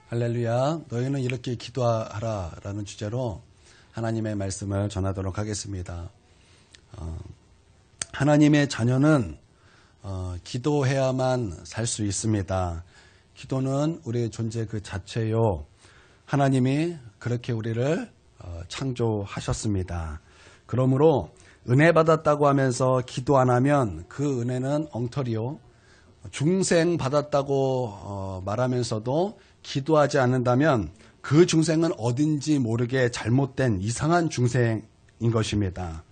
할렐루야. 너희는 이렇게 기도하라 라는 주제로 하나님의 말씀을 전하도록 하겠습니다. 하나님의 자녀는 기도해야만 살 수 있습니다. 기도는 우리의 존재 그 자체요. 하나님이 그렇게 우리를 창조하셨습니다. 그러므로 은혜 받았다고 하면서 기도 안 하면 그 은혜는 엉터리요. 중생 받았다고 말하면서도 기도하지 않는다면 그 중생은 어딘지 모르게 잘못된 이상한 중생인 것입니다.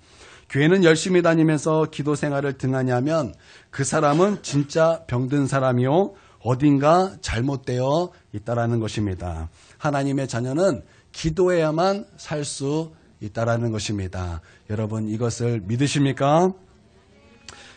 교회는 열심히 다니면서 기도 생활을 등하냐면 그 사람은 진짜 병든 사람이요. 어딘가 잘못되어 있다라는 것입니다. 하나님의 자녀는 기도해야만 살 수 있다라는 것입니다. 여러분 이것을 믿으십니까?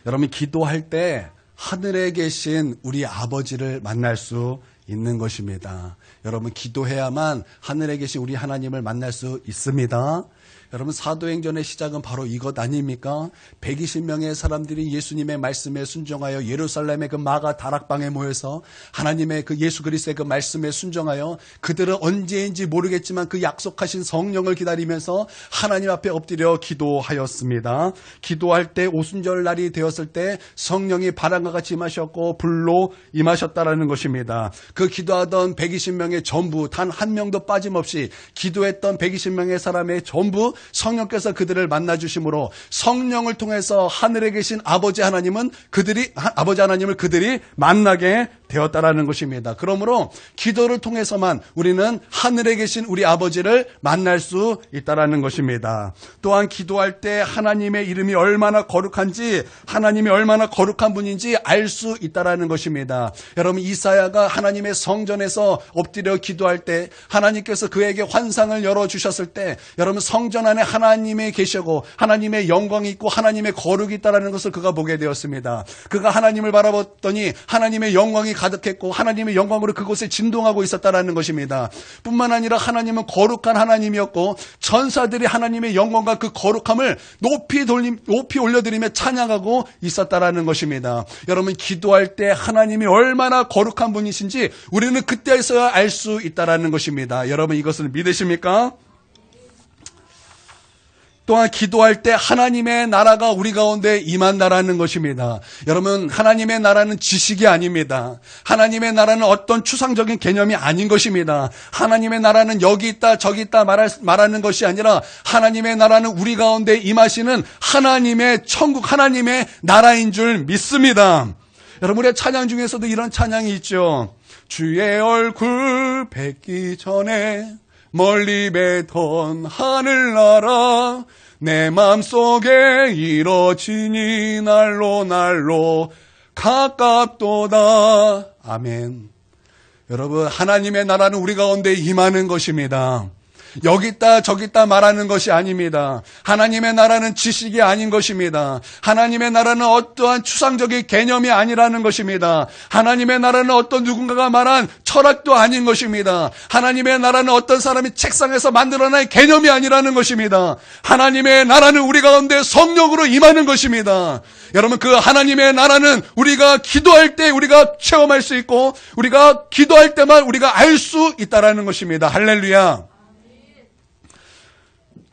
여러분 기도할 때 하늘에 계신 우리 아버지를 만날 수 있는 것입니다. 여러분 기도해야만 하늘에 계신 우리 하나님을 만날 수 있습니다. 여러분 사도행전의 시작은 바로 이것 아닙니까? 120명의 사람들이 예수님의 말씀에 순종하여 예루살렘의 그 마가 다락방에 모여서 하나님의 그 예수 그리스도의 그 말씀에 순종하여 그들은 언제인지 모르겠지만 그 약속하신 성령을 기다리면서 하나님 앞에 엎드려 기도하였습니다. 기도할 때 오순절 날이 되었을 때 성령이 바람과 같이 임하셨고 불로 임하셨다라는 것입니다. 그 기도하던 120명의 전부 단 한 명도 빠짐없이 기도했던 120명의 사람의 전부 성령께서 그들을 만나주심으로 성령을 통해서 하늘에 계신 아버지 하나님을 그들이 만나게 되었다라는 것입니다. 그러므로 기도를 통해서만 우리는 하늘에 계신 우리 아버지를 만날 수 있다라는 것입니다. 또한 기도할 때 하나님의 이름이 얼마나 거룩한지 하나님이 얼마나 거룩한 분인지 알 수 있다라는 것입니다. 여러분 이사야가 하나님의 성전에서 엎드려 기도할 때 하나님께서 그에게 환상을 열어주셨을 때 여러분 성전 안에 하나님이 계시고 하나님의 영광이 있고 하나님의 거룩이 있다라는 것을 그가 보게 되었습니다. 그가 하나님을 바라봤더니 하나님의 영광이 가득했고 하나님의 영광으로 그곳에 진동하고 있었다라는 것입니다. 뿐만 아니라 하나님은 거룩한 하나님이었고 천사들이 하나님의 영광과 그 거룩함을 높이 올려드리며 찬양하고 있었다라는 것입니다. 여러분 기도할 때 하나님이 얼마나 거룩한 분이신지 우리는 그때에서야 알 수 있다라는 것입니다. 여러분 이것을 믿으십니까? 또한 기도할 때 하나님의 나라가 우리 가운데 임한다라는 것입니다. 여러분 하나님의 나라는 지식이 아닙니다. 하나님의 나라는 어떤 추상적인 개념이 아닌 것입니다. 하나님의 나라는 여기 있다 저기 있다 말하는 것이 아니라 하나님의 나라는 우리 가운데 임하시는 하나님의 천국 하나님의 나라인 줄 믿습니다. 여러분 우리의 찬양 중에서도 이런 찬양이 있죠. 주의 얼굴 뵙기 전에 멀리 뵈던 하늘나라 내 맘속에 이뤄지니 날로 가깝도다. 아멘. 여러분 하나님의 나라는 우리 가운데 임하는 것입니다. 여기 있다 저기 있다 말하는 것이 아닙니다. 하나님의 나라는 지식이 아닌 것입니다. 하나님의 나라는 어떠한 추상적인 개념이 아니라는 것입니다. 하나님의 나라는 어떤 누군가가 말한 철학도 아닌 것입니다. 하나님의 나라는 어떤 사람이 책상에서 만들어낸 개념이 아니라는 것입니다. 하나님의 나라는 우리 가운데 성령으로 임하는 것입니다. 여러분 그 하나님의 나라는 우리가 기도할 때 우리가 체험할 수 있고 우리가 기도할 때만 우리가 알 수 있다라는 것입니다. 할렐루야.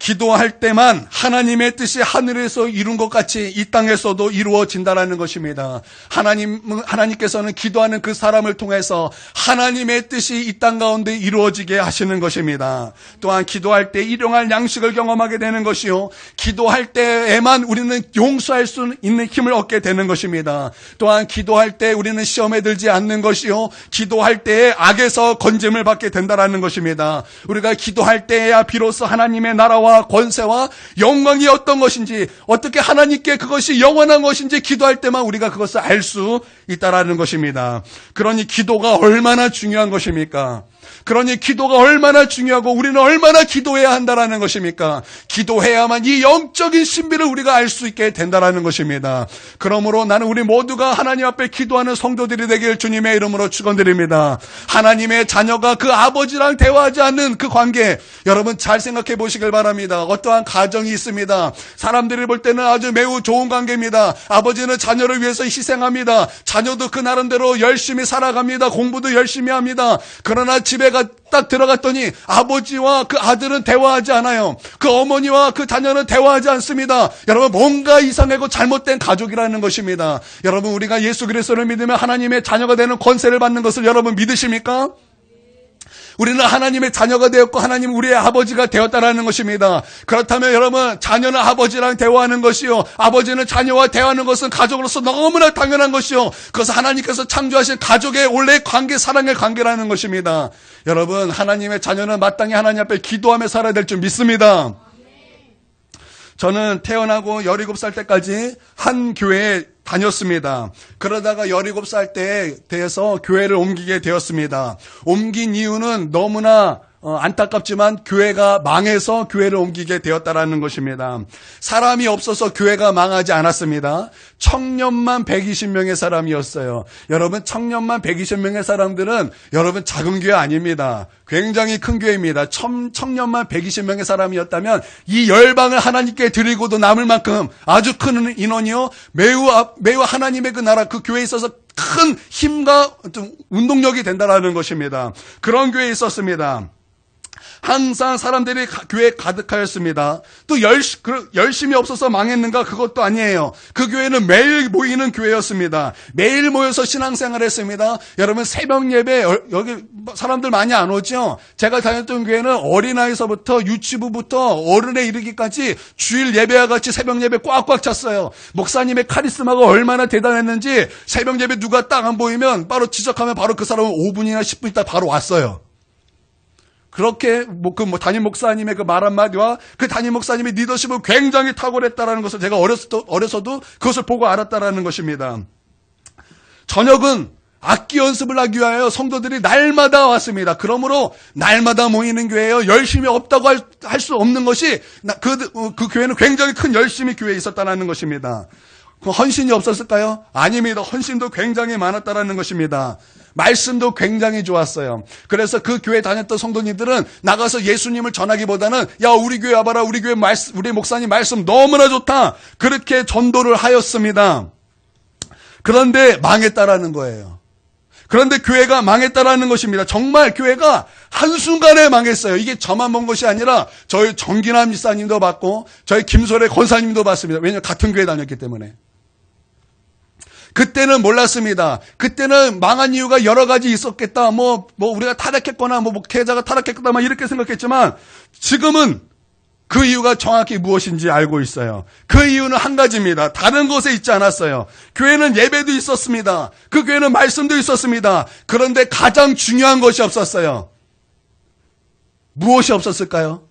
기도할 때만 하나님의 뜻이 하늘에서 이룬 것 같이 이 땅에서도 이루어진다는 것입니다. 하나님께서는 기도하는 그 사람을 통해서 하나님의 뜻이 이 땅 가운데 이루어지게 하시는 것입니다. 또한 기도할 때 일용할 양식을 경험하게 되는 것이요. 기도할 때에만 우리는 용서할 수 있는 힘을 얻게 되는 것입니다. 또한 기도할 때 우리는 시험에 들지 않는 것이요. 기도할 때에 악에서 건짐을 받게 된다는 것입니다. 우리가 기도할 때야 비로소 하나님의 나라와 권세와 영광이 어떤 것인지 어떻게 하나님께 그것이 영원한 것인지 기도할 때만 우리가 그것을 알 수 있다라는 것입니다. 그러니 기도가 얼마나 중요한 것입니까? 그러니 기도가 얼마나 중요하고 우리는 얼마나 기도해야 한다라는 것입니까? 기도해야만 이 영적인 신비를 우리가 알 수 있게 된다라는 것입니다. 그러므로 나는 우리 모두가 하나님 앞에 기도하는 성도들이 되길 주님의 이름으로 축원드립니다. 하나님의 자녀가 그 아버지랑 대화하지 않는 그 관계 여러분 잘 생각해 보시길 바랍니다. 어떠한 가정이 있습니다. 사람들이 볼 때는 아주 매우 좋은 관계입니다. 아버지는 자녀를 위해서 희생합니다. 자녀도 그 나름대로 열심히 살아갑니다. 공부도 열심히 합니다. 그러나 집에 딱 들어갔더니 아버지와 그 아들은 대화하지 않아요. 그 어머니와 그 자녀는 대화하지 않습니다. 여러분, 뭔가 이상하고 잘못된 가족이라는 것입니다. 여러분, 우리가 예수 그리스도를 믿으면 하나님의 자녀가 되는 권세를 받는 것을 여러분 믿으십니까? 우리는 하나님의 자녀가 되었고 하나님 우리의 아버지가 되었다라는 것입니다. 그렇다면 여러분, 자녀는 아버지랑 대화하는 것이요, 아버지는 자녀와 대화하는 것은 가족으로서 너무나 당연한 것이요, 그것은 하나님께서 창조하신 가족의 원래의 관계, 사랑의 관계라는 것입니다. 여러분, 하나님의 자녀는 마땅히 하나님 앞에 기도하며 살아야 될 줄 믿습니다. 저는 태어나고 17살 때까지 한 교회에 다녔습니다. 그러다가 17살 때에 대해서 교회를 옮기게 되었습니다. 옮긴 이유는 너무나 안타깝지만 교회가 망해서 교회를 옮기게 되었다라는 것입니다. 사람이 없어서 교회가 망하지 않았습니다. 청년만 120명의 사람이었어요. 여러분, 청년만 120명의 사람들은 여러분 작은 교회 아닙니다. 굉장히 큰 교회입니다. 청년만 120명의 사람이었다면 이 열방을 하나님께 드리고도 남을 만큼 아주 큰 인원이요, 매우 하나님의 그 나라, 그 교회에 있어서 큰 힘과 운동력이 된다라는 것입니다. 그런 교회에 있었습니다. 항상 사람들이 교회에 가득하였습니다. 또 열심히 없어서 망했는가? 그것도 아니에요. 그 교회는 매일 모이는 교회였습니다. 매일 모여서 신앙생활을 했습니다. 여러분, 새벽 예배, 여기 사람들 많이 안 오죠? 제가 다녔던 교회는 어린아이서부터 유치부부터 어른에 이르기까지 주일 예배와 같이 새벽 예배 꽉꽉 찼어요. 목사님의 카리스마가 얼마나 대단했는지 새벽 예배 누가 딱 안 보이면 바로 지적하면 바로 그 사람은 5분이나 10분 있다 바로 왔어요. 그렇게 담임 목사님의 그 말 한마디와 그 담임 목사님의 리더십은 굉장히 탁월했다라는 것을 제가 어려서도 그것을 보고 알았다라는 것입니다. 저녁은 악기 연습을 하기 위하여 성도들이 날마다 왔습니다. 그러므로 날마다 모이는 교회예요. 열심히 없다고 할 수 없는 것이 그 교회는 굉장히 큰 열심히 교회에 있었다는 것입니다. 그 헌신이 없었을까요? 아닙니다. 헌신도 굉장히 많았다라는 것입니다. 말씀도 굉장히 좋았어요. 그래서 그 교회 다녔던 성도님들은 나가서 예수님을 전하기보다는 야, 우리 교회 와봐라, 우리 교회 우리 목사님 말씀 너무나 좋다, 그렇게 전도를 하였습니다. 그런데 망했다라는 거예요. 그런데 교회가 망했다라는 것입니다. 정말 교회가 한순간에 망했어요. 이게 저만 본 것이 아니라 저희 정기남 지사님도 봤고 저희 김소래 권사님도 봤습니다. 왜냐하면 같은 교회 다녔기 때문에. 그때는 몰랐습니다. 그때는 망한 이유가 여러 가지 있었겠다. 우리가 타락했거나, 목회자가 타락했거나, 이렇게 생각했지만, 지금은 그 이유가 정확히 무엇인지 알고 있어요. 그 이유는 한 가지입니다. 다른 곳에 있지 않았어요. 교회는 예배도 있었습니다. 그 교회는 말씀도 있었습니다. 그런데 가장 중요한 것이 없었어요. 무엇이 없었을까요?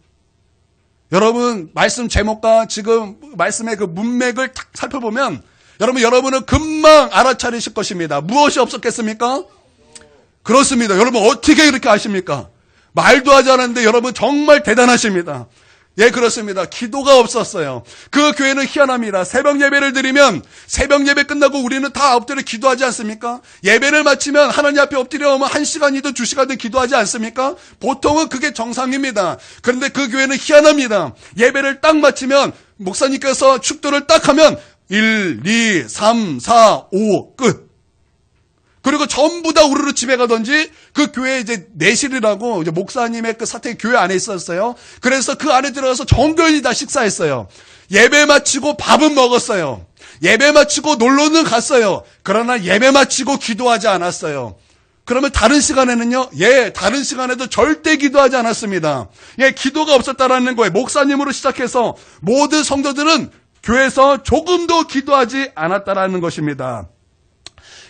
여러분, 말씀 제목과 지금 말씀의 그 문맥을 딱 살펴보면, 여러분은 금방 알아차리실 것입니다. 무엇이 없었겠습니까? 그렇습니다. 여러분, 어떻게 이렇게 아십니까? 말도 하지 않았는데 여러분 정말 대단하십니다. 예, 그렇습니다. 기도가 없었어요. 그 교회는 희한합니다. 새벽 예배를 드리면 새벽 예배 끝나고 우리는 다 엎드려 기도하지 않습니까? 예배를 마치면 하나님 앞에 엎드려 오면 1시간이든 2시간이든 기도하지 않습니까? 보통은 그게 정상입니다. 그런데 그 교회는 희한합니다. 예배를 딱 마치면 목사님께서 축도를 딱 하면 1, 2, 3, 4, 5 끝. 그리고 전부 다 우르르 집에 가든지 그 교회에 이제 내실이라고 이제 목사님의 그 사택 교회 안에 있었어요. 그래서 그 안에 들어가서 정결히 다 식사했어요. 예배 마치고 밥은 먹었어요. 예배 마치고 놀러는 갔어요. 그러나 예배 마치고 기도하지 않았어요. 그러면 다른 시간에는요? 예, 다른 시간에도 절대 기도하지 않았습니다. 예, 기도가 없었다라는 거예요. 목사님으로 시작해서 모든 성도들은 교회에서 조금도 기도하지 않았다라는 것입니다.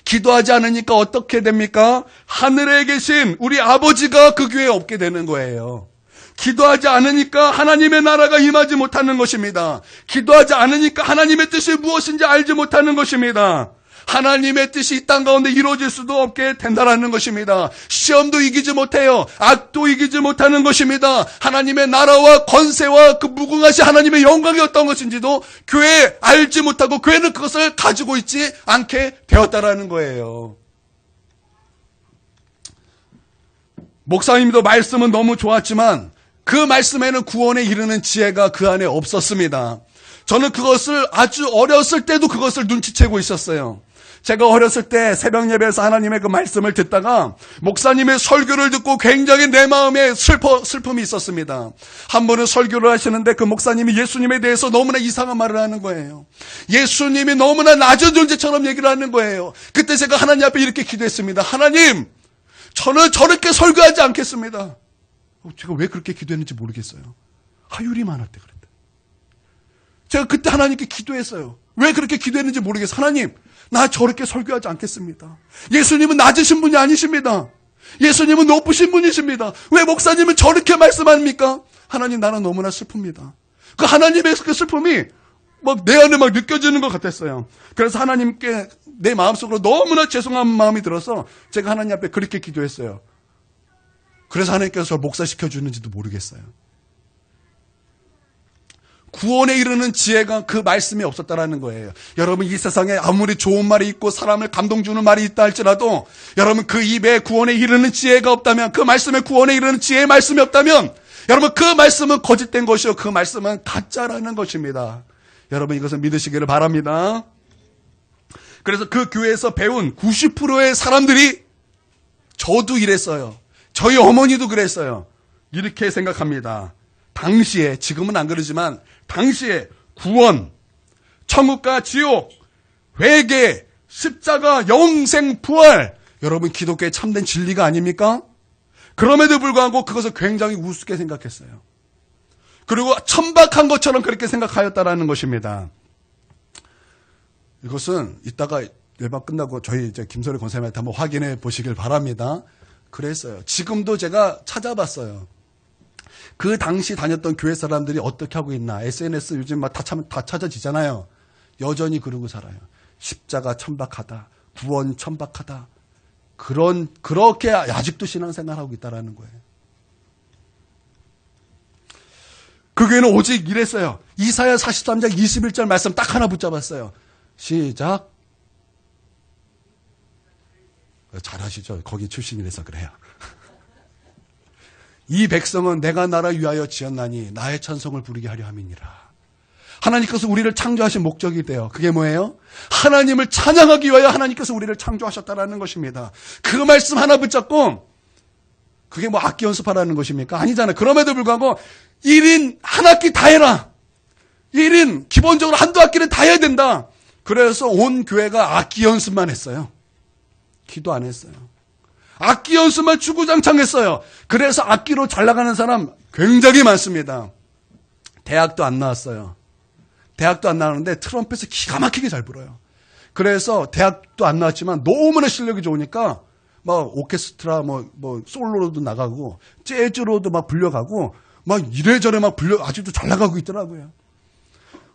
기도하지 않으니까 어떻게 됩니까? 하늘에 계신 우리 아버지가 그 교회에 없게 되는 거예요. 기도하지 않으니까 하나님의 나라가 임하지 못하는 것입니다. 기도하지 않으니까 하나님의 뜻이 무엇인지 알지 못하는 것입니다. 하나님의 뜻이 이 땅 가운데 이루어질 수도 없게 된다는 것입니다. 시험도 이기지 못해요. 악도 이기지 못하는 것입니다. 하나님의 나라와 권세와 그 무궁하신 하나님의 영광이 어떤 것인지도 교회에 알지 못하고 교회는 그것을 가지고 있지 않게 되었다라는 거예요. 목사님도 말씀은 너무 좋았지만 그 말씀에는 구원에 이르는 지혜가 그 안에 없었습니다. 저는 그것을 아주 어렸을 때도 그것을 눈치채고 있었어요. 제가 어렸을 때 새벽 예배에서 하나님의 그 말씀을 듣다가 목사님의 설교를 듣고 굉장히 내 마음에 슬픔이 있었습니다. 한 번은 설교를 하시는데 그 목사님이 예수님에 대해서 너무나 이상한 말을 하는 거예요. 예수님이 너무나 낮은 존재처럼 얘기를 하는 거예요. 그때 제가 하나님 앞에 이렇게 기도했습니다. 하나님, 저는 저렇게 설교하지 않겠습니다. 제가 왜 그렇게 기도했는지 모르겠어요. 하율이 많을 때 그랬다. 제가 그때 하나님께 기도했어요. 왜 그렇게 기도했는지 모르겠어요. 하나님, 나 저렇게 설교하지 않겠습니다. 예수님은 낮으신 분이 아니십니다. 예수님은 높으신 분이십니다. 왜 목사님은 저렇게 말씀합니까? 하나님, 나는 너무나 슬픕니다. 그 하나님의 그 슬픔이 막 내 안에 막 느껴지는 것 같았어요. 그래서 하나님께 내 마음속으로 너무나 죄송한 마음이 들어서 제가 하나님 앞에 그렇게 기도했어요. 그래서 하나님께서 저를 목사시켜 주는지도 모르겠어요. 구원에 이르는 지혜가 그 말씀이 없었다라는 거예요. 여러분, 이 세상에 아무리 좋은 말이 있고 사람을 감동 주는 말이 있다 할지라도 여러분 그 입에 구원에 이르는 지혜가 없다면, 그 말씀에 구원에 이르는 지혜의 말씀이 없다면 여러분 그 말씀은 거짓된 것이요, 그 말씀은 가짜라는 것입니다. 여러분, 이것을 믿으시기를 바랍니다. 그래서 그 교회에서 배운 90%의 사람들이, 저도 이랬어요. 저희 어머니도 그랬어요. 이렇게 생각합니다. 당시에, 지금은 안 그러지만 당시에 구원, 천국과 지옥, 회개, 십자가, 영생, 부활, 여러분 기독교의 참된 진리가 아닙니까? 그럼에도 불구하고 그것을 굉장히 우습게 생각했어요. 그리고 천박한 것처럼 그렇게 생각하였다라는 것입니다. 이것은 이따가 예방 끝나고 저희 이제 김소리 권사님한테 한번 확인해 보시길 바랍니다. 그랬어요. 지금도 제가 찾아봤어요. 그 당시 다녔던 교회 사람들이 어떻게 하고 있나. SNS 요즘 막 다 찾아지잖아요. 여전히 그러고 살아요. 십자가 천박하다. 구원 천박하다. 그렇게 아직도 신앙생활하고 있다라는 거예요. 그 교회는 오직 이랬어요. 이사야 43장 21절 말씀 딱 하나 붙잡았어요. 시작. 잘하시죠. 거기 출신이라서 그래요. 이 백성은 내가 나라 위하여 지었나니 나의 찬송을 부르게 하려 함이니라. 하나님께서 우리를 창조하신 목적이 돼요. 그게 뭐예요? 하나님을 찬양하기 위하여 하나님께서 우리를 창조하셨다라는 것입니다. 그 말씀 하나 붙잡고 그게 뭐 악기 연습하라는 것입니까? 아니잖아요. 그럼에도 불구하고 1인 한 학기 다 해라. 1인 기본적으로 한두 학기는 다 해야 된다. 그래서 온 교회가 악기 연습만 했어요. 기도 안 했어요. 악기 연습만 주구장창했어요. 그래서 악기로 잘 나가는 사람 굉장히 많습니다. 대학도 안 나왔어요. 대학도 안 나왔는데 트럼펫을 기가 막히게 잘 불어요. 그래서 대학도 안 나왔지만 너무나 실력이 좋으니까 막 오케스트라 뭐 솔로로도 나가고 재즈로도 막 불려가고 막 이래저래 막 아직도 잘 나가고 있더라고요.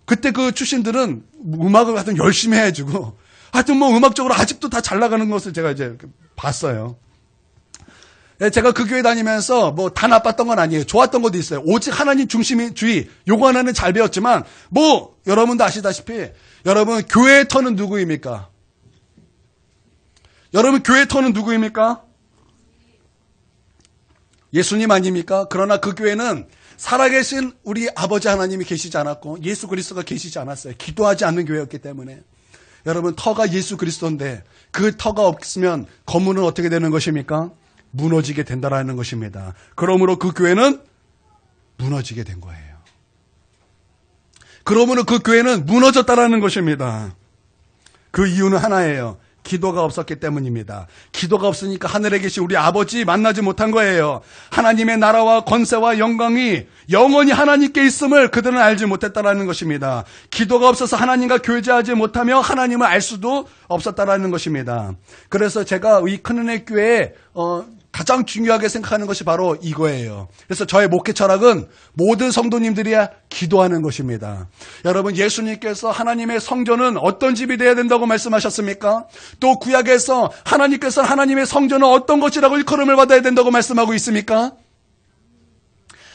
그때 그 출신들은 음악을 하여튼 열심히 해가지고 하여튼 뭐 음악적으로 아직도 다 잘 나가는 것을 제가 이제 봤어요. 제가 그 교회 다니면서 뭐 다 나빴던 건 아니에요. 좋았던 것도 있어요. 오직 하나님 중심주의 요거 하나는 잘 배웠지만 뭐 여러분도 아시다시피 여러분 교회의 터는 누구입니까? 여러분 교회의 터는 누구입니까? 예수님 아닙니까? 그러나 그 교회는 살아계신 우리 아버지 하나님이 계시지 않았고 예수 그리스도가 계시지 않았어요. 기도하지 않는 교회였기 때문에. 여러분 터가 예수 그리스도인데 그 터가 없으면 건물은 어떻게 되는 것입니까? 무너지게 된다라는 것입니다. 그러므로 그 교회는 무너지게 된 거예요. 그러므로 그 교회는 무너졌다라는 것입니다. 그 이유는 하나예요. 기도가 없었기 때문입니다. 기도가 없으니까 하늘에 계신 우리 아버지 만나지 못한 거예요. 하나님의 나라와 권세와 영광이 영원히 하나님께 있음을 그들은 알지 못했다라는 것입니다. 기도가 없어서 하나님과 교제하지 못하며 하나님을 알 수도 없었다라는 것입니다. 그래서 제가 이 큰은혜 교회에 가장 중요하게 생각하는 것이 바로 이거예요. 그래서 저의 목회 철학은 모든 성도님들이 기도하는 것입니다. 여러분 예수님께서 하나님의 성전은 어떤 집이 되어야 된다고 말씀하셨습니까? 또 구약에서 하나님께서 하나님의 성전은 어떤 것이라고 일컬음을 받아야 된다고 말씀하고 있습니까?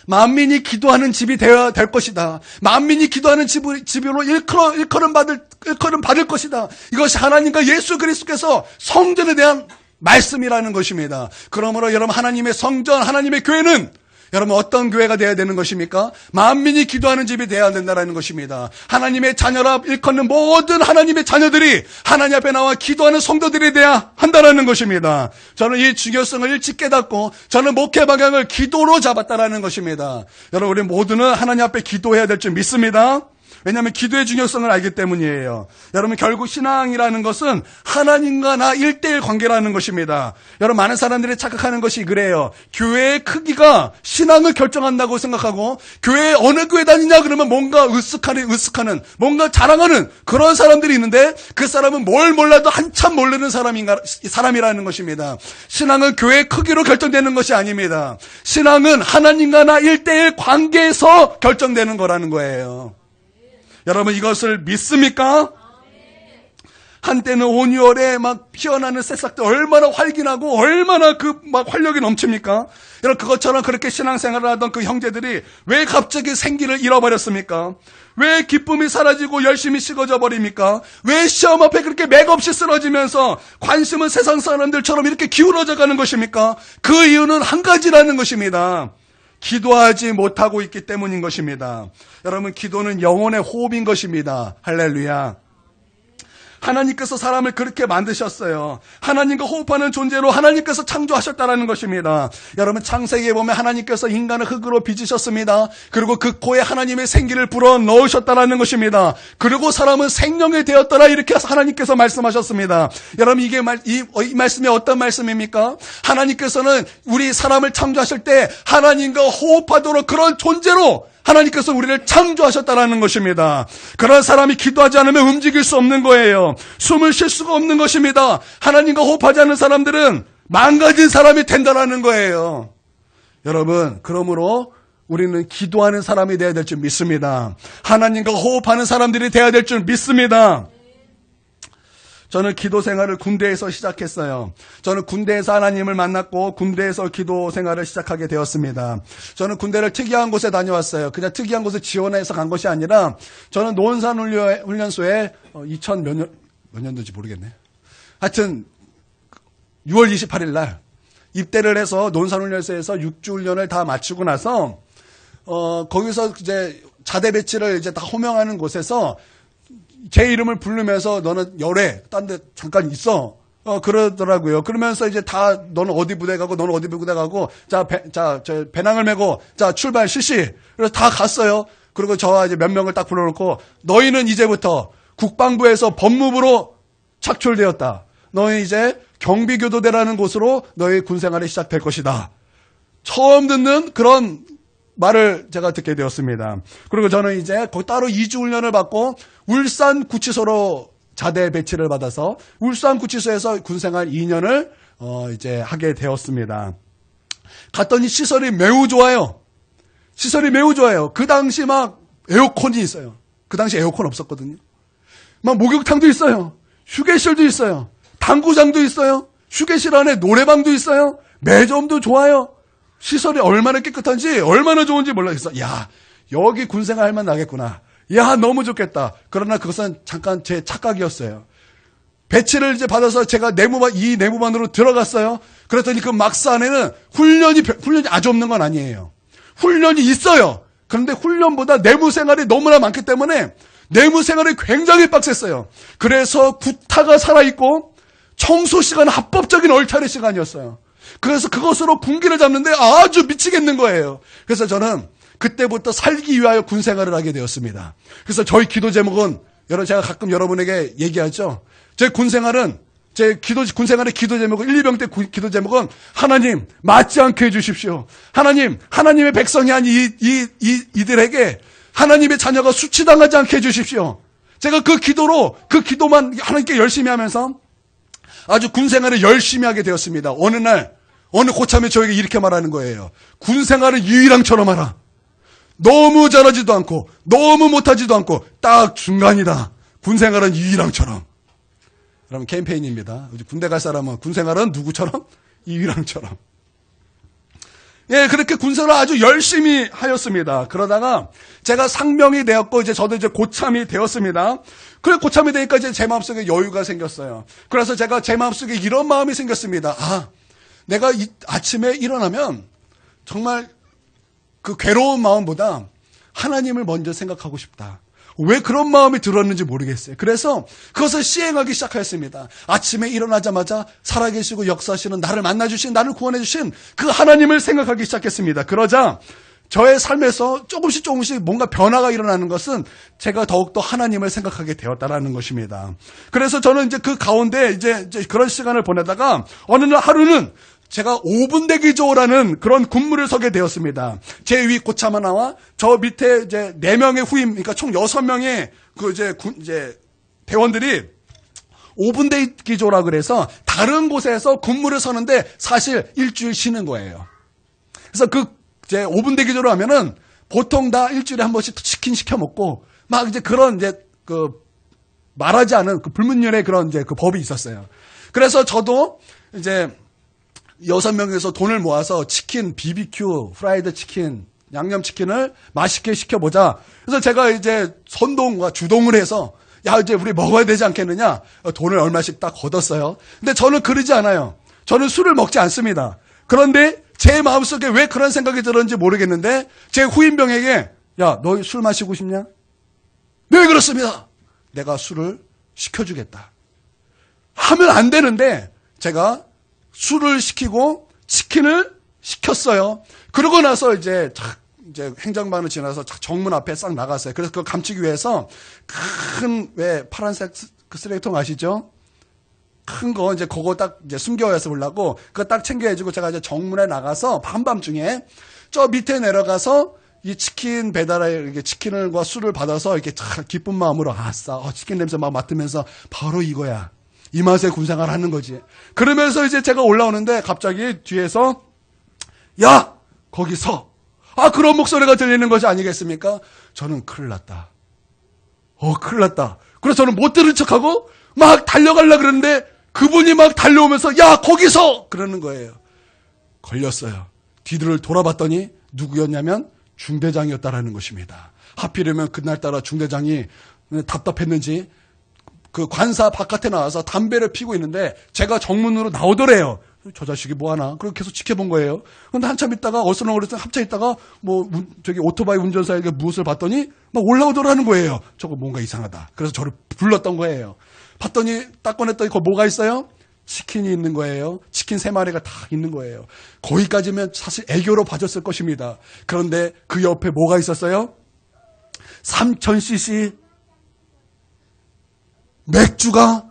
만민이 기도하는 집이 되어야 될 것이다. 만민이 기도하는 집으로 일컬음 받을 것이다. 이것이 하나님과 예수 그리스도께서 성전에 대한 말씀이라는 것입니다. 그러므로 여러분 하나님의 성전, 하나님의 교회는 여러분 어떤 교회가 되어야 되는 것입니까? 만민이 기도하는 집이 되어야 된다는 것입니다. 하나님의 자녀라 일컫는 모든 하나님의 자녀들이 하나님 앞에 나와 기도하는 성도들이 되어야 한다는 것입니다. 저는 이 중요성을 일찍 깨닫고 저는 목회 방향을 기도로 잡았다는 것입니다. 여러분 우리 모두는 하나님 앞에 기도해야 될 줄 믿습니다. 왜냐하면 기도의 중요성을 알기 때문이에요. 여러분 결국 신앙이라는 것은 하나님과 나 1대1 관계라는 것입니다. 여러분 많은 사람들이 착각하는 것이 그래요. 교회의 크기가 신앙을 결정한다고 생각하고 교회에 어느 교회 다니냐 그러면 뭔가 으쓱하는 뭔가 자랑하는 그런 사람들이 있는데 그 사람은 뭘 몰라도 한참 모르는 사람이라는 것입니다. 신앙은 교회의 크기로 결정되는 것이 아닙니다. 신앙은 하나님과 나 1대1 관계에서 결정되는 거라는 거예요. 여러분 이것을 믿습니까? 한때는 온유월에 막 피어나는 새싹들 얼마나 활기나고 얼마나 막 활력이 넘칩니까? 여러분 그것처럼 그렇게 신앙생활을 하던 그 형제들이 왜 갑자기 생기를 잃어버렸습니까? 왜 기쁨이 사라지고 열심히 식어져 버립니까? 왜 시험 앞에 그렇게 맥없이 쓰러지면서 관심은 세상 사람들처럼 이렇게 기울어져 가는 것입니까? 그 이유는 한 가지라는 것입니다. 기도하지 못하고 있기 때문인 것입니다. 여러분 기도는 영혼의 호흡인 것입니다. 할렐루야. 하나님께서 사람을 그렇게 만드셨어요. 하나님과 호흡하는 존재로 하나님께서 창조하셨다는 것입니다. 여러분 창세기에 보면 하나님께서 인간을 흙으로 빚으셨습니다. 그리고 그 코에 하나님의 생기를 불어넣으셨다는 것입니다. 그리고 사람은 생명이 되었더라 이렇게 하나님께서 말씀하셨습니다. 여러분 이 말씀이 어떤 말씀입니까? 하나님께서는 우리 사람을 창조하실 때 하나님과 호흡하도록 그런 존재로 하나님께서 우리를 창조하셨다는 것입니다. 그런 사람이 기도하지 않으면 움직일 수 없는 거예요. 숨을 쉴 수가 없는 것입니다. 하나님과 호흡하지 않는 사람들은 망가진 사람이 된다는 거예요. 여러분 그러므로 우리는 기도하는 사람이 되어야 될 줄 믿습니다. 하나님과 호흡하는 사람들이 되어야 될 줄 믿습니다. 저는 기도 생활을 군대에서 시작했어요. 저는 군대에서 하나님을 만났고 군대에서 기도 생활을 시작하게 되었습니다. 저는 군대를 특이한 곳에 다녀왔어요. 그냥 특이한 곳에 지원해서 간 것이 아니라 저는 논산훈련소에 2000 몇 년도인지 모르겠네. 하여튼 6월 28일 날 입대를 해서 논산훈련소에서 6주 훈련을 다 마치고 나서 거기서 이제 자대 배치를 이제 다 호명하는 곳에서 제 이름을 부르면서 너는 열에 딴 데 잠깐 있어. 그러더라고요. 그러면서 이제 다 너는 어디 부대 가고 너는 어디 부대 가고 저 배낭을 메고 자 출발 실시. 그래서 다 갔어요. 그리고 저와 이제 몇 명을 딱 불러놓고 너희는 이제부터 국방부에서 법무부로 착출되었다. 너희 이제 경비교도대라는 곳으로 너희 군생활이 시작될 것이다. 처음 듣는 그런 말을 제가 듣게 되었습니다. 그리고 저는 이제 거기 따로 2주 훈련을 받고 울산 구치소로 자대 배치를 받아서 울산 구치소에서 군생활 2년을 이제 하게 되었습니다. 갔더니 시설이 매우 좋아요. 시설이 매우 좋아요. 그 당시 막 에어컨이 있어요. 그 당시 에어컨 없었거든요. 막 목욕탕도 있어요. 휴게실도 있어요. 당구장도 있어요. 휴게실 안에 노래방도 있어요. 매점도 좋아요. 시설이 얼마나 깨끗한지 얼마나 좋은지 몰라서 야 여기 군생활 할만 나겠구나. 야 너무 좋겠다. 그러나 그것은 잠깐 제 착각이었어요. 배치를 이제 받아서 제가 이 내무반으로 들어갔어요. 그랬더니 그 막스 안에는 훈련이 아주 없는 건 아니에요. 훈련이 있어요. 그런데 훈련보다 내무 생활이 너무나 많기 때문에 내무 생활이 굉장히 빡셌어요. 그래서 구타가 살아있고 청소 시간은 합법적인 얼차례 시간이었어요. 그래서 그것으로 군기를 잡는데 아주 미치겠는 거예요. 그래서 저는 그때부터 살기 위하여 군생활을 하게 되었습니다. 그래서 저희 기도 제목은 제가 가끔 여러분에게 얘기하죠. 제 군생활의 기도 제목은 1, 2병 때 기도 제목은 하나님 맞지 않게 해주십시오. 하나님의 백성이 아닌 이들에게 하나님의 자녀가 수치당하지 않게 해주십시오. 제가 그 기도만 하나님께 열심히 하면서 아주 군생활을 열심히 하게 되었습니다. 어느 날 어느 고참이 저에게 이렇게 말하는 거예요. 군생활은 유이랑처럼 하라. 너무 잘하지도 않고 너무 못하지도 않고 딱 중간이다. 군생활은 유이랑처럼. 여러분 캠페인입니다. 군대 갈 사람은 군생활은 누구처럼? 유이랑처럼. 예, 그렇게 군생활을 아주 열심히 하였습니다. 그러다가 제가 상병이 되었고 저도 이제 고참이 되었습니다. 그래 고참이 되니까 이제 제 마음속에 여유가 생겼어요. 그래서 제가 제 마음속에 이런 마음이 생겼습니다. 내가 아침에 일어나면 정말 그 괴로운 마음보다 하나님을 먼저 생각하고 싶다. 왜 그런 마음이 들었는지 모르겠어요. 그래서 그것을 시행하기 시작하였습니다. 아침에 일어나자마자 살아계시고 역사하시는 나를 만나주신, 나를 구원해주신 그 하나님을 생각하기 시작했습니다. 그러자 저의 삶에서 조금씩 뭔가 변화가 일어나는 것은 제가 더욱더 하나님을 생각하게 되었다라는 것입니다. 그래서 저는 이제 그 가운데 이제 그런 시간을 보내다가 어느 날 하루는 제가 5분 대기조라는 그런 군무를 서게 되었습니다. 제 위 고참 하나와 저 밑에 이제 4명의 후임, 그러니까 총 6명의 그 이제 대원들이 5분 대기조라 그래서 다른 곳에서 군무를 서는데 사실 일주일 쉬는 거예요. 그래서 그 이제 5분 대기조로 하면은 보통 다 일주일에 한 번씩 치킨 시켜 먹고 막 이제 그런 이제 그 말하지 않은 그 불문율의 그런 이제 그 법이 있었어요. 그래서 저도 이제 6명에서 돈을 모아서 치킨, BBQ, 프라이드 치킨, 양념 치킨을 맛있게 시켜보자. 그래서 제가 이제 선동과 주동을 해서 야, 이제 우리 먹어야 되지 않겠느냐? 돈을 얼마씩 딱 걷었어요. 근데 저는 그러지 않아요. 저는 술을 먹지 않습니다. 그런데 제 마음속에 왜 그런 생각이 들었는지 모르겠는데 제 후임병에게 야, 너 술 마시고 싶냐? 네, 그렇습니다. 내가 술을 시켜주겠다. 하면 안 되는데 제가 술을 시키고 치킨을 시켰어요. 그러고 나서 이제 행정반을 지나서 정문 앞에 싹 나갔어요. 그래서 그걸 감추기 위해서 큰 왜 파란색 그 쓰레기통 아시죠? 큰 거 이제 그거 딱 이제 숨겨서 보려고 그거 딱 챙겨가지고 제가 이제 정문에 나가서 밤밤중에 저 밑에 내려가서 이 치킨 배달에 이렇게 치킨과 술을 받아서 이렇게 참 기쁜 마음으로 아싸 치킨 냄새 막 맡으면서 바로 이거야. 이 맛에 군생활 하는 거지. 그러면서 이제 제가 올라오는데 갑자기 뒤에서 야 거기 서. 그런 목소리가 들리는 것이 아니겠습니까? 저는 큰일 났다. 큰일 났다. 그래서 저는 못 들은 척하고 막 달려가려고 그러는데 그분이 막 달려오면서 야 거기서 그러는 거예요. 걸렸어요. 뒤를 돌아봤더니 누구였냐면 중대장이었다라는 것입니다. 하필이면 그날따라 중대장이 답답했는지 그 관사 바깥에 나와서 담배를 피고 있는데 제가 정문으로 나오더래요. 저 자식이 뭐 하나? 그리고 계속 지켜본 거예요. 근데 한참 있다가 어슬렁거려서 한참 있다가 저기 오토바이 운전사에게 무엇을 봤더니 막 올라오더라는 거예요. 저거 뭔가 이상하다. 그래서 저를 불렀던 거예요. 봤더니 딱 꺼냈더니 거기 뭐가 있어요? 치킨이 있는 거예요. 치킨 3마리가 다 있는 거예요. 거기까지면 사실 애교로 봐줬을 것입니다. 그런데 그 옆에 뭐가 있었어요? 3000cc 맥주가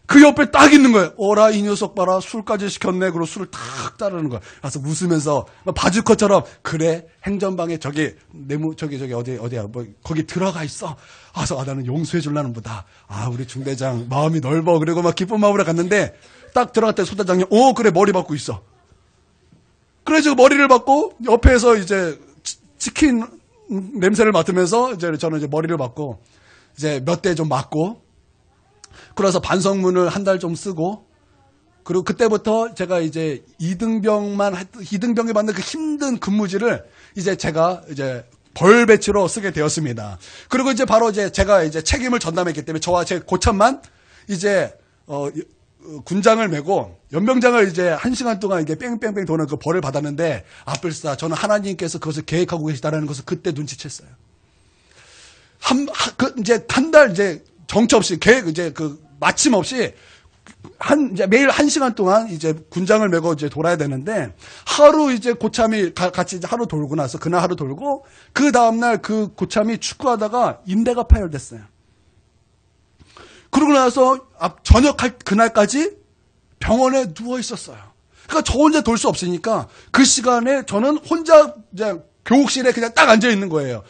그 옆에 딱 있는 거예요. 어라 이 녀석 봐라 술까지 시켰네. 그리고 술을 탁 따르는 거야. 그래서 웃으면서 바주커처럼 그래 행전방에 저기 어디야 거기 들어가 있어. 그래서 나는 용서해 줄라는 보다. 우리 중대장 마음이 넓어. 그리고 막 기쁜 마음으로 갔는데 딱 들어갔더니 소대장님 그래 머리 받고 있어. 그래서 머리를 받고 옆에서 이제 치킨 냄새를 맡으면서 이제 저는 이제 머리를 받고 이제 몇 대 좀 맞고. 그래서 반성문을 한 달 좀 쓰고, 그리고 그때부터 제가 이제 이등병에 받는 그 힘든 근무지를 이제 제가 이제 벌 배치로 쓰게 되었습니다. 그리고 이제 바로 이제 제가 이제 책임을 전담했기 때문에 저와 제 고참만 이제, 군장을 메고 연병장을 이제 1시간 동안 이게 뺑뺑뺑 도는 그 벌을 받았는데, 아뿔싸, 저는 하나님께서 그것을 계획하고 계시다라는 것을 그때 눈치챘어요. 이제 한 달 이제 정처 없이 계획 이제 마침 없이 이제 매일 1시간 동안 이제 군장을 메고 이제 돌아야 되는데 하루 이제 고참이 같이 이제 하루 돌고 나서 그날 하루 돌고 그 다음날 그 고참이 축구하다가 인대가 파열됐어요. 그러고 나서 저녁할 그날까지 병원에 누워 있었어요. 그러니까 저 혼자 돌 수 없으니까 그 시간에 저는 혼자 이제 교육실에 그냥 딱 앉아 있는 거예요.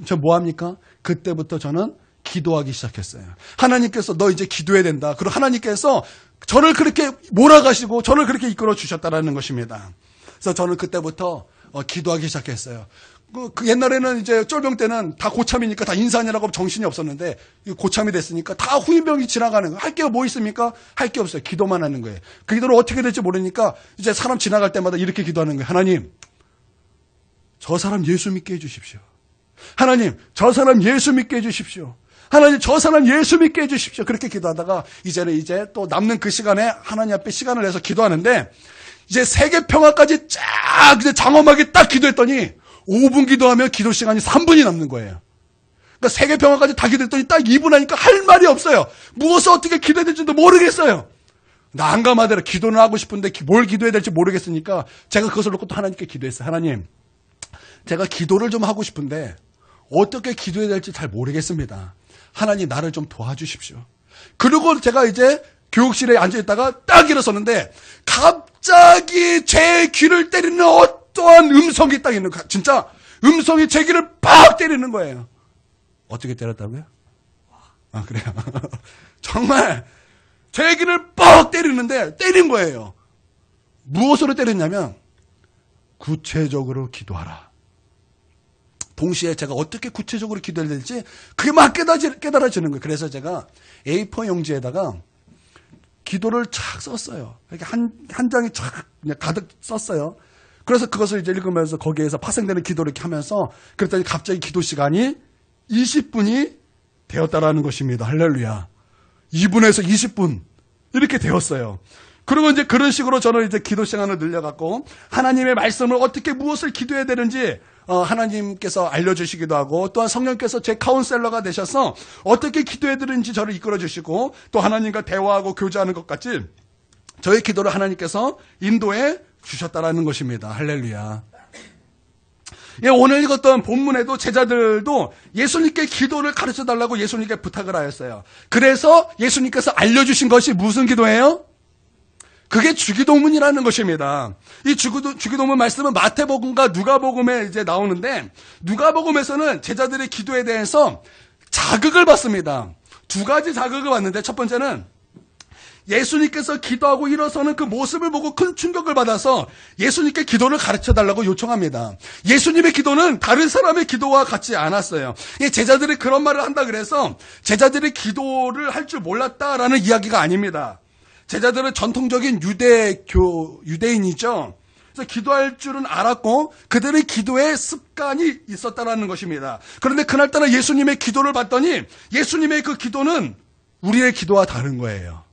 저 뭐 합니까? 그때부터 저는 기도하기 시작했어요. 하나님께서 너 이제 기도해야 된다. 그리고 하나님께서 저를 그렇게 몰아가시고 저를 그렇게 이끌어 주셨다라는 것입니다. 그래서 저는 그때부터 기도하기 시작했어요. 그 옛날에는 이제 쫄병 때는 다 고참이니까 다 인산이라고 정신이 없었는데 고참이 됐으니까 다 후임병이 지나가는 거예요. 할 게 뭐 있습니까? 할 게 없어요. 기도만 하는 거예요. 그 기도를 어떻게 될지 모르니까 이제 사람 지나갈 때마다 이렇게 기도하는 거예요. 하나님, 저 사람 예수 믿게 해주십시오. 하나님, 저 사람 예수 믿게 해주십시오. 하나님, 저 사람 예수 믿게 해주십시오. 그렇게 기도하다가 이제는 이제 또 남는 그 시간에 하나님 앞에 시간을 내서 기도하는데 이제 세계 평화까지 쫙 이제 장엄하게 딱 기도했더니 5분 기도하면 기도 시간이 3분이 남는 거예요. 그러니까 세계평화까지 다 기도했더니 딱 2분 하니까 할 말이 없어요. 무엇을 어떻게 기도해야 될지도 모르겠어요. 난감하더라. 기도는 하고 싶은데 뭘 기도해야 될지 모르겠으니까 제가 그것을 놓고 또 하나님께 기도했어요. 하나님, 제가 기도를 좀 하고 싶은데 어떻게 기도해야 될지 잘 모르겠습니다. 하나님, 나를 좀 도와주십시오. 그리고 제가 이제 교육실에 앉아있다가 딱 일어섰는데 갑자기 제 귀를 때리는 어떠한 음성이 딱 있는 거야. 진짜 음성이 제 귀를 팍 때리는 거예요. 어떻게 때렸다고요? 아, 그래요. 정말 제 귀를 빡 때리는데 때린 거예요. 무엇으로 때렸냐면 구체적으로 기도하라. 동시에 제가 어떻게 구체적으로 기도해야 될지 그게 막 깨달아지는 거예요. 그래서 제가 A4 용지에다가 기도를 착 썼어요. 이렇게 한 장이 착 그냥 가득 썼어요. 그래서 그것을 이제 읽으면서 거기에서 파생되는 기도를 이렇게 하면서 그랬더니 갑자기 기도 시간이 20분이 되었다라는 것입니다. 할렐루야. 2분에서 20분 이렇게 되었어요. 그리고 이제 그런 식으로 저는 이제 기도 시간을 늘려갖고 하나님의 말씀을 어떻게 무엇을 기도해야 되는지 하나님께서 알려주시기도 하고 또한 성령께서 제 카운셀러가 되셔서 어떻게 기도해야 되는지 저를 이끌어 주시고 또 하나님과 대화하고 교제하는 것 같이 저의 기도를 하나님께서 인도해 주셨다라는 것입니다. 할렐루야. 예, 오늘 읽었던 본문에도 제자들도 예수님께 기도를 가르쳐달라고 예수님께 부탁을 하였어요. 그래서 예수님께서 알려주신 것이 무슨 기도예요? 그게 주기도문이라는 것입니다. 이 주기도문 말씀은 마태복음과 누가복음에 이제 나오는데 누가복음에서는 제자들의 기도에 대해서 자극을 받습니다. 두 가지 자극을 받는데 첫 번째는 예수님께서 기도하고 일어서는 그 모습을 보고 큰 충격을 받아서 예수님께 기도를 가르쳐달라고 요청합니다. 예수님의 기도는 다른 사람의 기도와 같지 않았어요. 제자들이 그런 말을 한다 그래서 제자들이 기도를 할 줄 몰랐다라는 이야기가 아닙니다. 제자들은 전통적인 유대인이죠. 그래서 기도할 줄은 알았고 그들의 기도에 습관이 있었다라는 것입니다. 그런데 그날따라 예수님의 기도를 봤더니 예수님의 그 기도는 우리의 기도와 다른 거예요.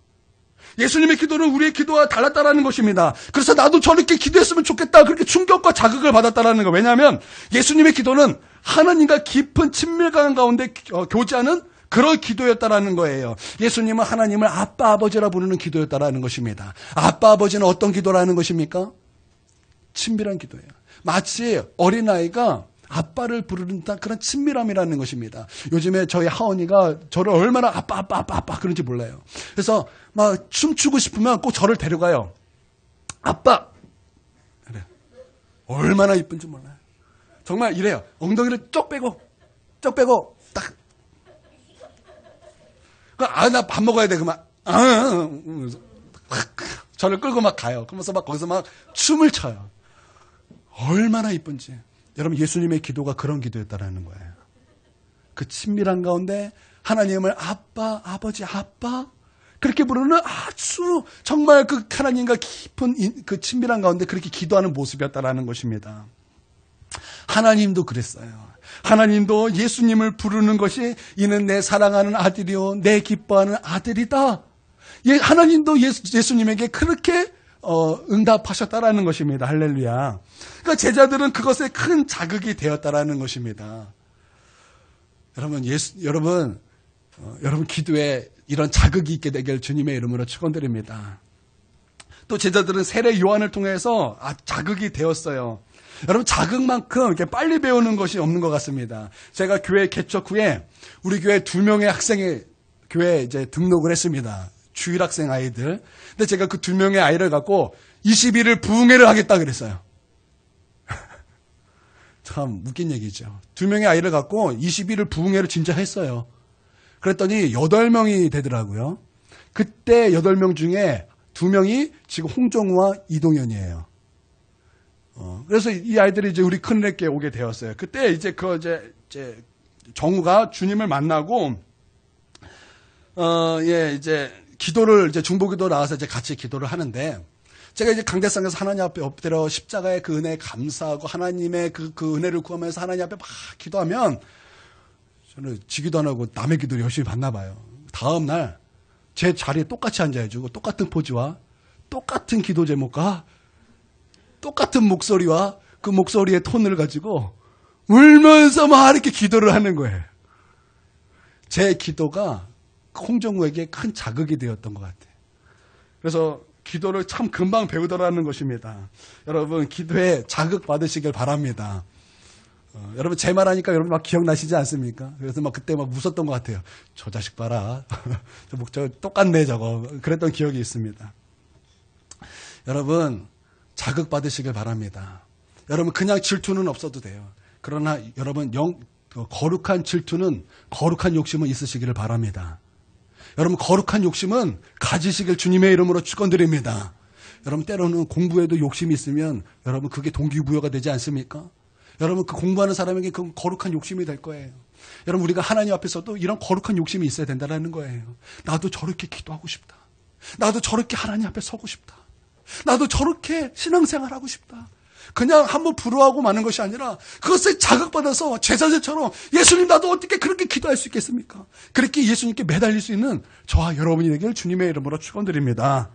예수님의 기도는 우리의 기도와 달랐다라는 것입니다. 그래서 나도 저렇게 기도했으면 좋겠다. 그렇게 충격과 자극을 받았다라는 거. 왜냐하면 예수님의 기도는 하나님과 깊은 친밀감 가운데 교제하는 그런 기도였다라는 거예요. 예수님은 하나님을 아빠 아버지라 부르는 기도였다라는 것입니다. 아빠 아버지는 어떤 기도라는 것입니까? 친밀한 기도예요. 마치 어린아이가 아빠를 부르는 그런 친밀함이라는 것입니다. 요즘에 저희 하원이가 저를 얼마나 아빠 그런지 몰라요. 그래서 막 춤추고 싶으면 꼭 저를 데려가요. 아빠! 그래. 얼마나 이쁜지 몰라요. 정말 이래요. 엉덩이를 쪽 빼고 딱. 나 밥 먹어야 돼. 그만. 저를 끌고 막 가요. 그러면서 막 거기서 막 춤을 춰요. 얼마나 이쁜지. 여러분, 예수님의 기도가 그런 기도였다라는 거예요. 그 친밀한 가운데 하나님을 아빠, 아버지, 아빠 그렇게 부르는 아주 정말 그 하나님과 깊은 그 친밀한 가운데 그렇게 기도하는 모습이었다라는 것입니다. 하나님도 그랬어요. 하나님도 예수님을 부르는 것이 이는 내 사랑하는 아들이요 내 기뻐하는 아들이다. 하나님도 예수님에게 그렇게 응답하셨다라는 것입니다. 할렐루야. 그러니까 제자들은 그것에 큰 자극이 되었다라는 것입니다. 여러분, 여러분 기도에 이런 자극이 있게 되길 주님의 이름으로 축원드립니다. 또 제자들은 세례 요한을 통해서 자극이 되었어요. 여러분, 자극만큼 이렇게 빨리 배우는 것이 없는 것 같습니다. 제가 교회 개척 후에 우리 교회 2명의 학생이 교회에 이제 등록을 했습니다. 주일학생 아이들. 근데 제가 그 2명의 아이를 갖고 20일을 부흥회를 하겠다 그랬어요. 참 웃긴 얘기죠. 2명의 아이를 갖고 20일을 부흥회를 진짜 했어요. 그랬더니 8명이 되더라고요. 그때 8명 중에 2명이 지금 홍정우와 이동현이에요. 그래서 이 아이들이 이제 우리 큰애께 오게 되었어요. 그때 이제 이제 정우가 주님을 만나고 이제 기도를 이제 중보기도 나와서 이제 같이 기도를 하는데 제가 이제 강대상에서 하나님 앞에 엎드려 십자가의 그 은혜에 감사하고 하나님의 그 은혜를 구하면서 하나님 앞에 막 기도하면 저는 지기도 안 하고 남의 기도를 열심히 받나 봐요. 다음 날 제 자리에 똑같이 앉아가지고 똑같은 포즈와 똑같은 기도 제목과 똑같은 목소리와 그 목소리의 톤을 가지고 울면서 막 이렇게 기도를 하는 거예요. 제 기도가 홍정우에게 큰 자극이 되었던 것 같아요. 그래서 기도를 참 금방 배우더라는 것입니다. 여러분 기도에 자극 받으시길 바랍니다. 여러분 제 말하니까 여러분 막 기억나시지 않습니까? 그래서 막 그때 막 웃었던 것 같아요. 저 자식 봐라. 저 목적 똑같네 저거. 그랬던 기억이 있습니다. 여러분 자극 받으시길 바랍니다. 여러분 그냥 질투는 없어도 돼요. 그러나 여러분 거룩한 질투는 거룩한 욕심은 있으시기를 바랍니다. 여러분 거룩한 욕심은 가지시길 주님의 이름으로 축원드립니다. 여러분 때로는 공부에도 욕심이 있으면 여러분 그게 동기부여가 되지 않습니까? 여러분 그 공부하는 사람에게 그 거룩한 욕심이 될 거예요. 여러분 우리가 하나님 앞에서도 이런 거룩한 욕심이 있어야 된다는 거예요. 나도 저렇게 기도하고 싶다. 나도 저렇게 하나님 앞에 서고 싶다. 나도 저렇게 신앙생활하고 싶다. 그냥 한번 부러워하고 마는 것이 아니라 그것에 자극받아서 제자들처럼 예수님 나도 어떻게 그렇게 기도할 수 있겠습니까? 그렇게 예수님께 매달릴 수 있는 저와 여러분이 되기를 주님의 이름으로 축원드립니다.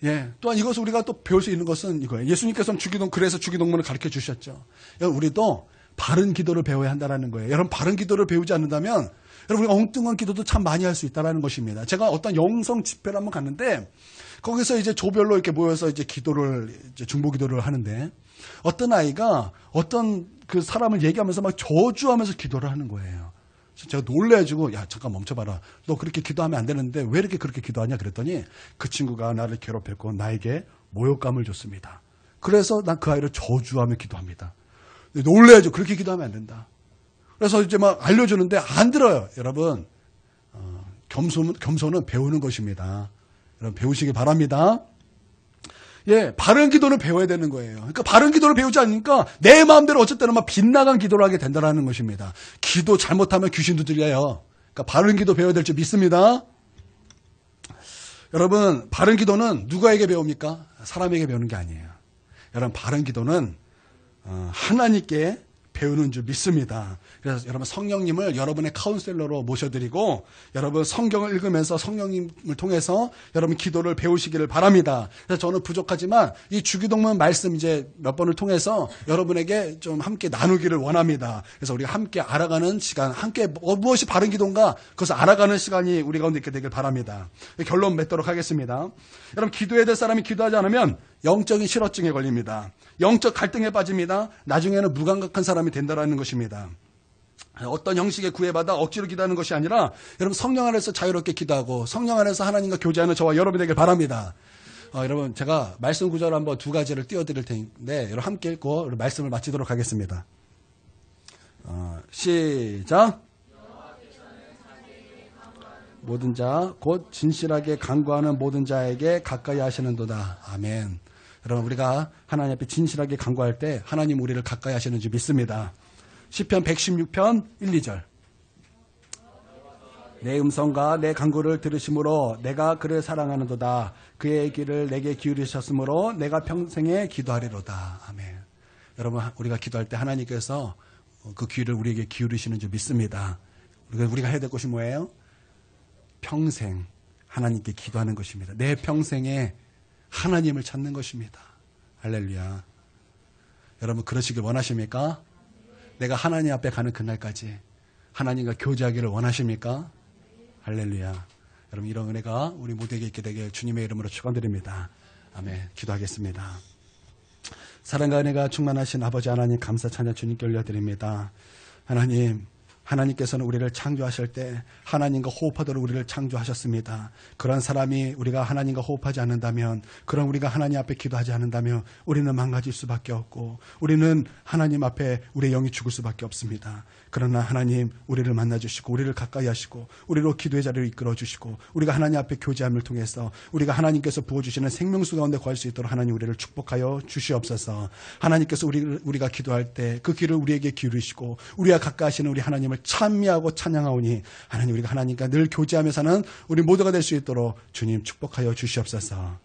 예, 또한 이것을 우리가 또 배울 수 있는 것은 이거예요. 예수님께서는 그래서 주기도문을 가르쳐 주셨죠. 우리도 바른 기도를 배워야 한다는 거예요. 여러분 바른 기도를 배우지 않는다면 여러분 우리가 엉뚱한 기도도 참 많이 할 수 있다는 것입니다. 제가 어떤 영성 집회를 한번 갔는데 거기서 이제 조별로 이렇게 모여서 이제 기도를 이제 중보 기도를 하는데 어떤 아이가 어떤 그 사람을 얘기하면서 막 저주하면서 기도를 하는 거예요. 제가 놀래가지고 야 잠깐 멈춰봐라. 너 그렇게 기도하면 안 되는데 왜 이렇게 그렇게 기도하냐 그랬더니 그 친구가 나를 괴롭혔고 나에게 모욕감을 줬습니다. 그래서 난 그 아이를 저주하며 기도합니다. 놀래가지고 그렇게 기도하면 안 된다. 그래서 이제 막 알려주는데 안 들어요. 여러분 겸손은 배우는 것입니다. 여러분 배우시기 바랍니다. 예, 바른 기도는 배워야 되는 거예요. 그러니까 바른 기도를 배우지 않으니까 내 마음대로 어쩔 때는 막 빗나간 기도를 하게 된다는 것입니다. 기도 잘못하면 귀신도 들려요. 그러니까 바른 기도 배워야 될 줄 믿습니다. 여러분 바른 기도는 누구에게 배웁니까? 사람에게 배우는 게 아니에요. 여러분 바른 기도는 하나님께 배우는 줄 믿습니다. 그래서 여러분 성령님을 여러분의 카운셀러로 모셔드리고 여러분 성경을 읽으면서 성령님을 통해서 여러분 기도를 배우시기를 바랍니다. 그래서 저는 부족하지만 이 주기도문 말씀 이제 몇 번을 통해서 여러분에게 좀 함께 나누기를 원합니다. 그래서 우리가 함께 알아가는 시간, 함께 무엇이 바른 기도인가 그것을 알아가는 시간이 우리 가운데 있게 되길 바랍니다. 결론 맺도록 하겠습니다. 여러분 기도해야 될 사람이 기도하지 않으면 영적인 실어증에 걸립니다. 영적 갈등에 빠집니다. 나중에는 무감각한 사람이 된다는 것입니다. 어떤 형식의 구애받아 억지로 기도하는 것이 아니라 여러분 성령 안에서 자유롭게 기도하고 성령 안에서 하나님과 교제하는 저와 여러분이 되길 바랍니다. 여러분 제가 말씀 구절 한번 두 가지를 띄워드릴 텐데 여러분 함께 읽고 말씀을 마치도록 하겠습니다. 시작. 모든 자 곧 진실하게 간구하는 모든 자에게 가까이 하시는도다. 아멘. 여러분 우리가 하나님 앞에 진실하게 간구할 때 하나님 우리를 가까이 하시는 줄 믿습니다. 시편 116편 1, 2절. 내 음성과 내 간구를 들으심으로 내가 그를 사랑하는도다. 그의 귀를 내게 기울이셨으므로 내가 평생에 기도하리로다. 아멘. 여러분 우리가 기도할 때 하나님께서 그 귀를 우리에게 기울이시는 줄 믿습니다. 우리가 해야 될 것이 뭐예요? 평생 하나님께 기도하는 것입니다. 내 평생에 하나님을 찾는 것입니다. 할렐루야. 여러분 그러시길 원하십니까? 내가 하나님 앞에 가는 그날까지 하나님과 교제하기를 원하십니까? 할렐루야. 여러분 이런 은혜가 우리 모두에게 있게 되길 주님의 이름으로 축원드립니다. 아멘. 기도하겠습니다. 사랑과 은혜가 충만하신 아버지 하나님 감사 찬양 주님께 올려드립니다. 하나님께서는 우리를 창조하실 때 하나님과 호흡하도록 우리를 창조하셨습니다. 그런 사람이 우리가 하나님과 호흡하지 않는다면, 그런 우리가 하나님 앞에 기도하지 않는다면 우리는 망가질 수밖에 없고 우리는 하나님 앞에 우리의 영이 죽을 수밖에 없습니다. 그러나 하나님 우리를 만나주시고 우리를 가까이 하시고 우리로 기도의 자리를 이끌어 주시고 우리가 하나님 앞에 교제함을 통해서 우리가 하나님께서 부어주시는 생명수 가운데 거할 수 있도록 하나님 우리를 축복하여 주시옵소서. 하나님께서 우리가 기도할 때 그 귀를 우리에게 기울이시고 우리와 가까이 하시는 우리 하나님을 찬미하고 찬양하오니 하나님 우리가 하나님과 늘 교제하며 사는 우리 모두가 될 수 있도록 주님 축복하여 주시옵소서.